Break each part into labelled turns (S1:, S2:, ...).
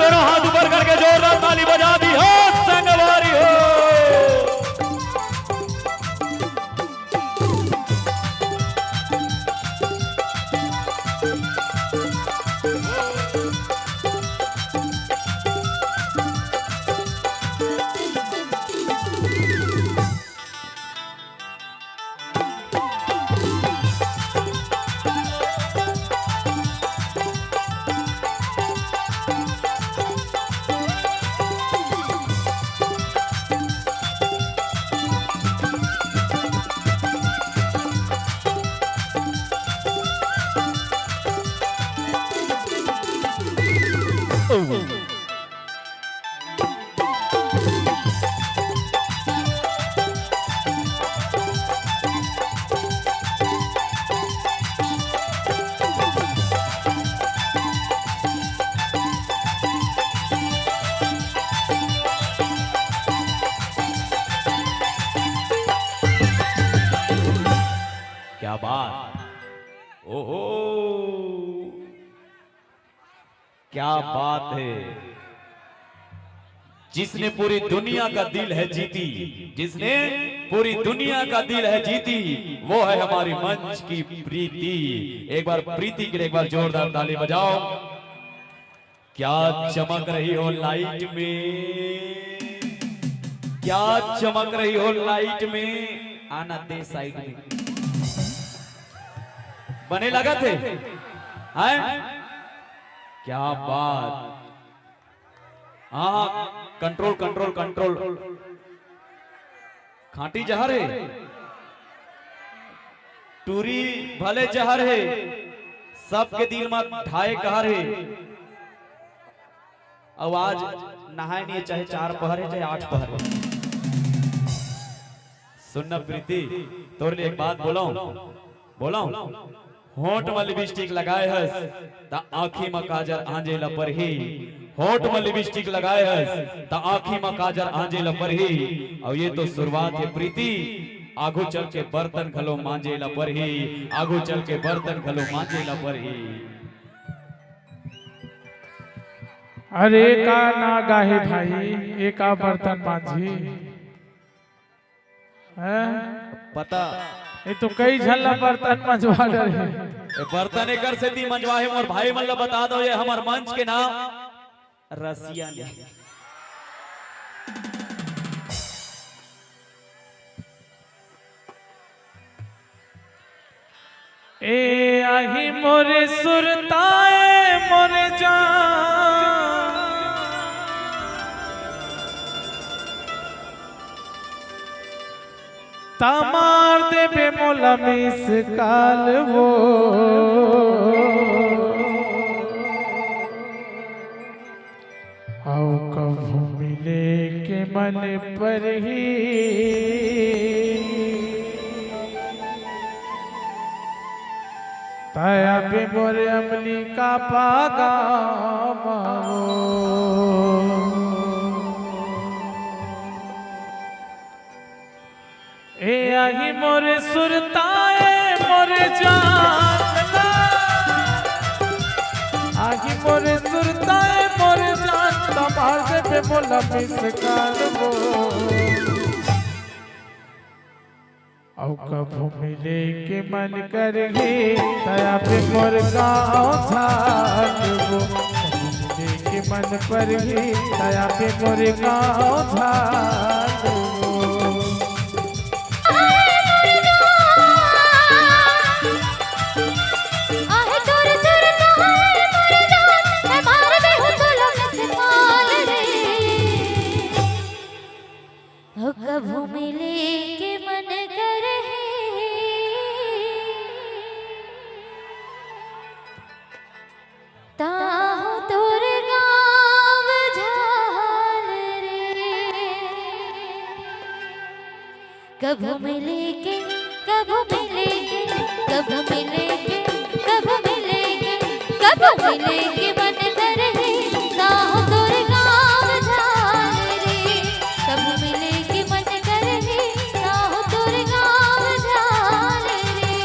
S1: दोनों हाथ ऊपर करके जोरदार ताली बजा दी हो संगवारी हो। क्या बात, ओहो क्या बात है। जिसने पूरी दुनिया का दिल है जीती, जिसने पूरी दुनिया का दिल है जीती, वो है हमारी मंच की प्रीति। एक बार प्रीति के लिए एक बार जोरदार ताली बजाओ। क्या चमक रही हो लाइट में, क्या चमक रही हो लाइट में। आना दे साइड में, बने लगा थे हैं? क्या बात। हाँ कंट्रोल कंट्रोल कंट्रोल। खाटी जहर है, टूरी भले जहर है, सबके दिल में ढाए कहर है। अब आज नहाए नहीं, चाहे 4 पहर है चाहे 8 पहर है। सुनना प्रीति, तोर लिए एक बात बोला बोला। होठ में लिपस्टिक लगाए हस त आँखी में काजर आंजे लपर ही। होठ में लिपस्टिक लगाए हस त आँखी में काजर आंजे लपर ही। और ये तो शुरुआत है प्रीति, आगू चल के बर्तन खलो मांजे लपर ही। आगू चल के बर्तन खलो मांजे लपर ही।
S2: अरे का ना गाहे भाई, एका बर्तन मांझी है
S1: पता
S2: ये तो कई झल्ला बर्तन मंजवा रहे।
S1: बर्तन एकर से दी मंजवाहे मोर भाई मन ला बता दो, ये हमार मंच के नाम रसिया ने।
S2: ए आही मोरे सुरताए मोरे जान, तमार दे बेमोला मिस काल वो। आओ कभू मिले के मन पर ही, ताया पे मोरे अमली का पागा ए आही मोरे सुरताए मोरे जान, आही मोरे सुरताए मोरे जान, तमार से पे मोला मिसकाल वो। औ कभू मिले के मन करही, तया पे मोर गाँव झाल वो। मिले के मन पर ही, तया पे मोर गाँव झाल वो।
S3: कभू मिले के मन करे, ताहु तोर गाँव झाल रे। कभू मिले के, कभू मिले के, कभू मिले के, कभू मिले के, कभू मिले के मन करे, ताहु तोर गाँव झाल रे। कभू मिले के मन करे, ताहु तोर गाँव झाल रे।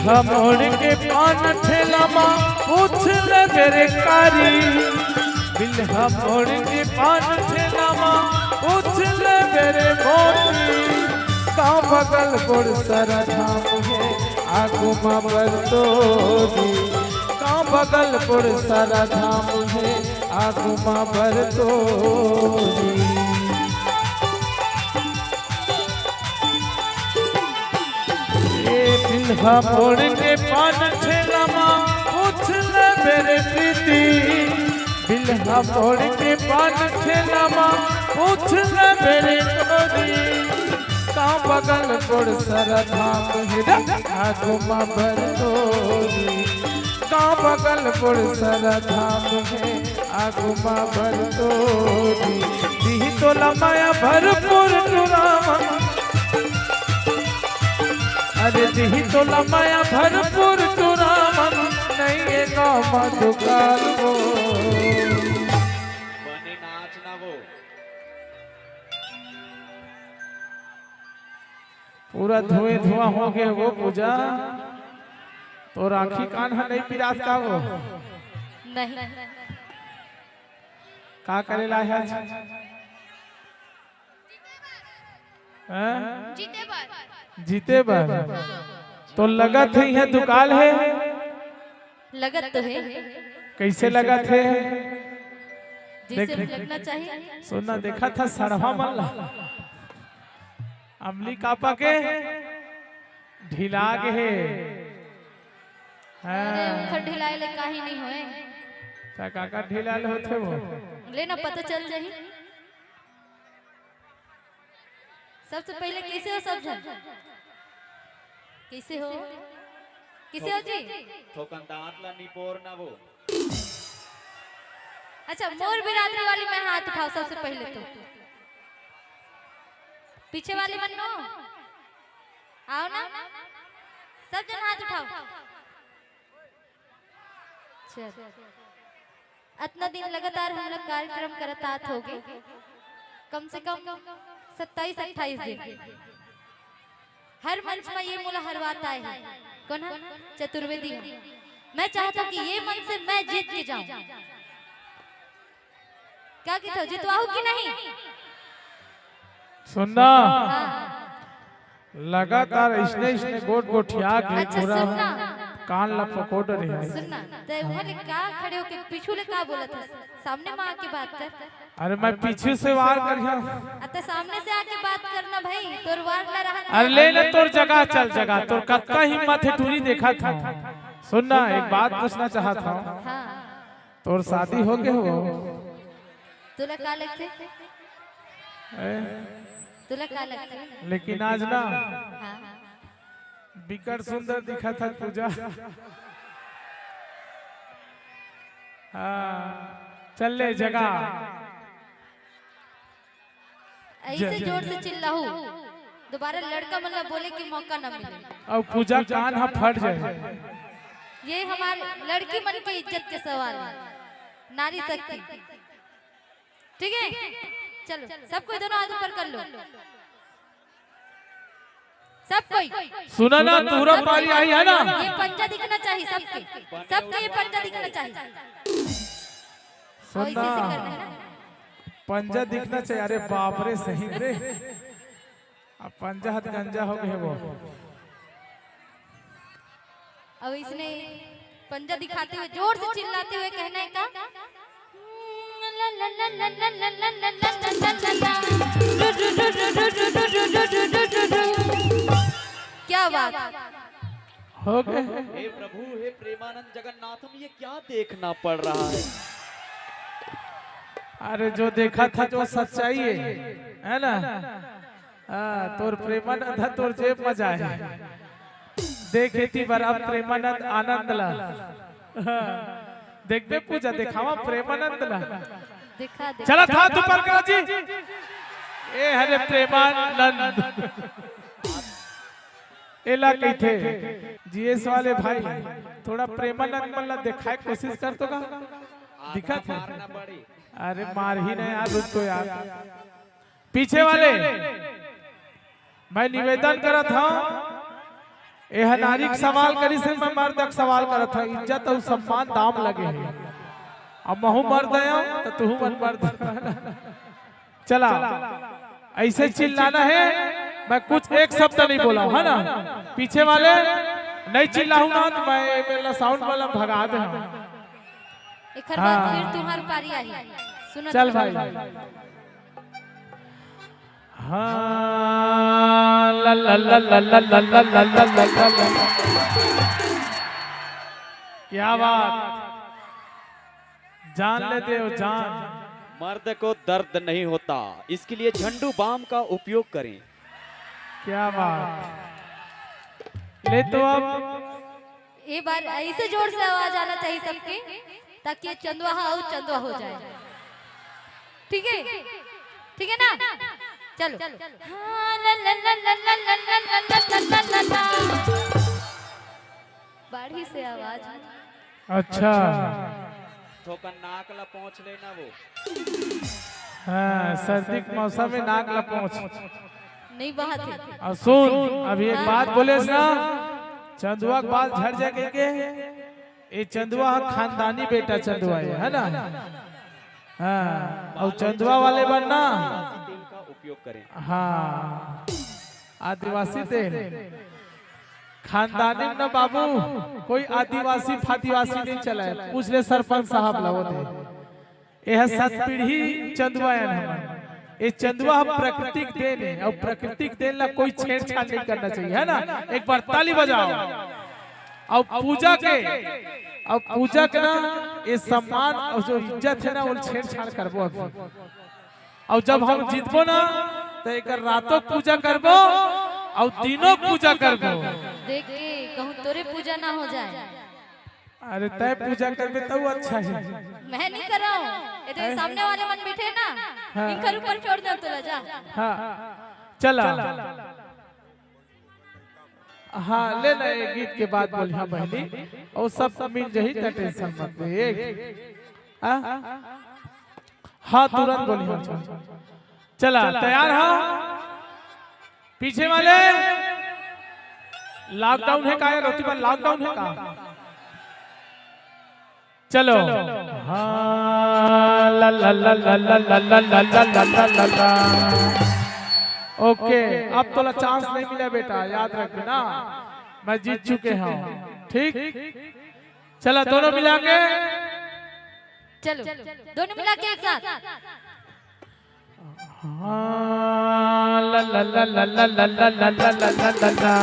S2: बिल्हा मोड़ के पान ठेला माँ पूछ ले मेरे कारी, बिल्हा मोड़ के पान ठेला माँ पूछ ले मेरे मोती, गाँव बगलपुर सारा धाम है आगू माँ बरतोरी, गाँव बगलपुर सारा धाम है आगू माँ बरतोरी। बिल्हा मोड़ के पान ठेला माँ पूछ ले मेरे प्रीति, बिल्हा मोड़ के पान ठेला माँ पूछ ले मेरे गोरी, गाँव बगलपुर सारा धाम है आगू माँ बरतोरी, गाँव बगलपुर सारा धाम है आगू माँ बरतोरी। दी तोला माया भरपूर टुरावन, अरे दी तोला माया भरपूर टुरावन, नहीं है गाँव दुकान वो
S1: बने नाचना वो।
S2: पूरा धुएं धुआं हो गए वो पूजा, तो राखी कान है नहीं पिरात का वो
S3: नहीं
S2: का करेला है जीते बार तो लगत है यह दुकान है,
S3: लगत तो है,
S2: कैसे लगत है
S3: जिसे लगना चाहिए।
S2: सुनना देखा था सड़वा मल्ला अमली कापा के ढिला के है
S3: अरे उनका ढिलाए ले काहे नहीं होए,
S2: काका ढिला होते वो
S3: लेना पता चल जाही। सबसे पहले कैसे हो सब जन, कैसे हो, कैसे हो जी?
S1: ठोकन दांत ला निपोर ना वो।
S3: अच्छा मोर बिरादरी वाली में हाथ उठाओ सबसे पहले तो, पीछे वाले मन नो आओ ना, सब जन हाथ उठाओ। चल इतना दिन लगातार हम लोग कार्यक्रम करत आत हो गए, कम से कम 27-28 दिन हर मंच में ये मुला हरवाता है। कौन है? चतुर्वेदी है। मैं चाहता हूँ कि ये मंच से मैं जीत के जाऊं। क्या कहते हो, जितवाओ कि नहीं?
S2: सुनना
S3: हाँ।
S2: लगातार इसने गोट गोठिया के
S3: अच्छा
S2: पूरा
S3: सुनना,
S2: कान ला पकोड़ रही है।
S3: सुनना ते वाले का खड़े हो के पीछू ले का बोला था, सामने में आके बात कर।
S2: अरे मैं पीछे से वार करिया,
S3: अते सामने से आके बात करना भाई, तोर वार ना रहा।
S2: अरे ले ले तोर जगह चल जगह, तोर कत्का हिम्मत है टूरी देखा था। सुनना एक बात पूछना चाहता हूँ,
S3: हाँ
S2: तोर शादी हो गए हो?
S3: तुला का लगते, तुला का लगते?
S2: लेकिन आज ना
S3: हाँ
S2: बिकट सुंदर दिखा था पूजा। हाँ चल ले जगह,
S3: ऐसे जोर से चिल्लाहू दोबारा लड़का मतलब बोले कि मौका ना मिले।
S2: और पूजा कान हा फट जाए।
S3: ये हमारे लड़की मन की इज्जत के सवाल है, नारी शक्ति। ठीक है चलो सब कोई दोनों हाथ ऊपर कर लो, सब कोई।
S2: सुना ना तुहरा पारी आई है ना,
S3: ये पंजा दिखना चाहिए सबके, सबके ये पंजा दिखना चाहिए। और इसी
S2: सुनना
S3: से करना है ना।
S2: पंजा दिखना चाहिए। अरे बाप रे सही रे, अब पंजा हाथ गंजा हो गए वो।
S3: अब इसने पंजा दिखाते हुए जोर से चिल्लाते हुए कहना है का, क्या बात
S2: हो गए।
S1: हे प्रभु हे प्रेमानंद जगन्नाथम, ये क्या देखना पड़ रहा है?
S2: अरे जो देखा था जो सच्चाई है ना। हाँ तोर प्रेमानंद है, तोर जेब मजा है। देखे थी बड़ा प्रेमानंद आनंद ला। देख बे पूजा दिखावा प्रेमानंद ला।
S3: दिखा दे।
S2: चला था तू पर करा जी। ए हरे प्रेमानंद एला कही थे जीएस वाले भाई, थोड़ा प्रेमानंद मल्ला दिखाए कोशिश कर तो का दिखा था। अरे मार ही नहीं यार, रुक तो यार। पीछे वाले मैं निवेदन करा था यह नारी के सवाल करी से मैं मर्द के सवाल करत था इज्जत और सम्मान दाम लगे है अब महू मर्द है तो तू मन मर्द चला ऐसे चिल्लाना है मैं कुछ एक शब्द नहीं बोला हूं है ना पीछे वाले नहीं चिल्लाऊं ना तो मैं मेरा साउंड वाला भगा दे
S3: एक हर बात फिर तुम्हारी पारी आई सुनो
S2: चल भाई हाँ ला ला ला ला ला ला ला ला ला ला ला क्या बात जान लेते हो जान
S4: मर्द को दर्द नहीं होता इसके लिए झंडू बाम का उपयोग करें।
S2: क्या बात ले तो अब
S3: ये बार ऐसे जोर से आवाज आना चाहिए सबके ताकि ये चंदवा और चंदवा हो जाए। ठीक है ना चलो हाँ, ला, ला, ला, ला, ला, ला, ला, ला, ला, ला, ला, ला। बाढ़ी से आवाज
S2: अच्छा
S4: थोका नाक ला पहुंच लेना वो
S2: हाँ सर्दी के मौसम में नाक ला पहुंच
S3: नहीं बात है
S2: और सुन अभी एक बात बोले ना चंदुआ के बाल झड़ जाएंगे ये चंदुआ खानदानी बेटा चंदुआ है ना हाँ और चंदुआ वाले बनना
S4: तेल का उपयोग करें।
S2: हाँ आदिवासी तेल खानदानी ना बाबू कोई आदिवासी फादिवासी नहीं चला है पूछ ले सरपंच साहब लगो थे यह 7 पीढ़ी चंदुआ है ये चंदुआ हम प्राकृतिक देन है और प्राकृतिक देन ला कोई छेड़छाड़ नहीं करना चाहिए है ना एक बार ताली बजाओ और पूजा के ना ये सम्मान और जो इज्जत है ना वो छेड़छाड़ करबो और जब हम जीतबो ना तो एक रातों पूजा करबो और दिनों पूजा करबो
S3: देख के कहूँ तोरे पूजा ना हो जाए।
S2: अरे तय पूजा करबे तो अच्छा है
S3: मैं नहीं कर रहा हूँ इधर सामने वाले मन बैठे ना
S2: हाँ।
S3: इनकर ऊपर छोड़ दे तो जा
S2: हाँ चला हाँ ले ले ये गीत के बाद बोल हाँ बहनी और सब मिल जही त टेंशन मत ले हाँ तुरंत बोली हाँ चला तैयार हाँ पीछे वाले लॉकडाउन है का रोटी पर लॉकडाउन है का चलो हाँ ला ला ला ला ला ला ला ला ला ला ला ला ओके अब तो चांस नहीं मिला बेटा याद रखना ना मैं जीत चुके हैं ठीक चलो दोनों मिला के
S3: चलो दोनों मिला के एक साथ
S2: हाँ ला ला ला ला ला ला ला ला ला ला ला ला ला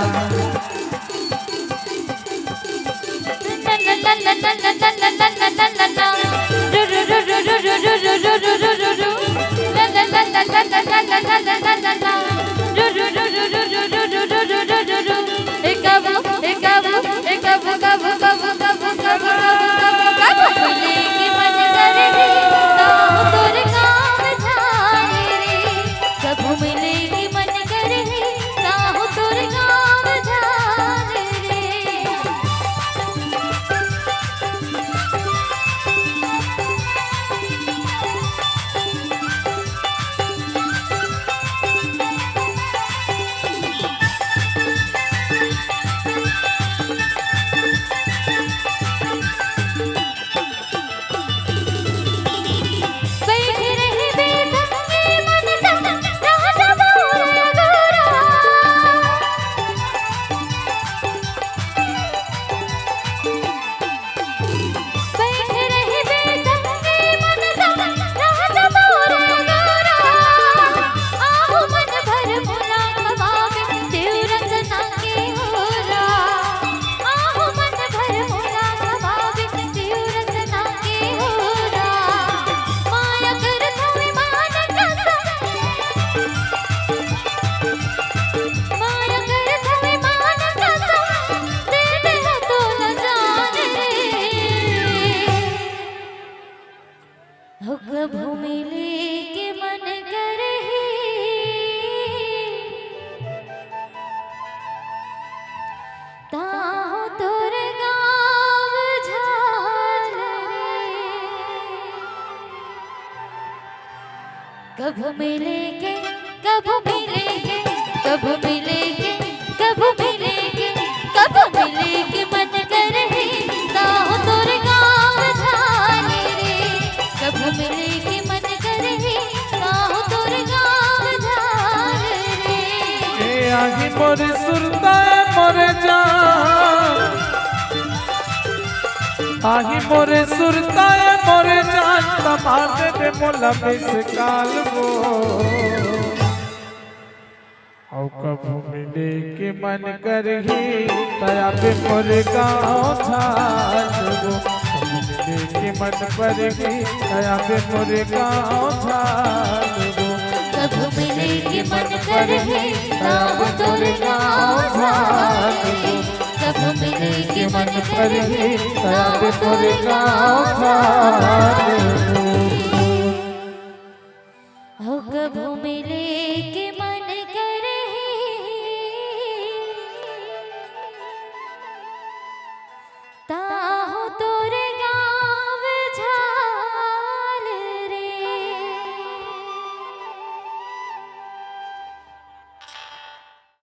S3: कब मिलेंगे कब मिलेंगे कब मिलेंगे कब मिलेंगे कब
S2: मोरे सुरता मोरे जान, आही मोरे सुरता मोरे जान, तमाने में मोला मिसकाल वो। औ कभू मिले के मन करही तया पे मोरे गाँव छाल वो। कभू मिले के मन करही तया पे मोरे गाँव छाल वो।
S3: कभू मिले के मन करहे ताव तोर गाँव छाल वो। कभू मिले के मन करहे ताव तोर गाँव छाल वो।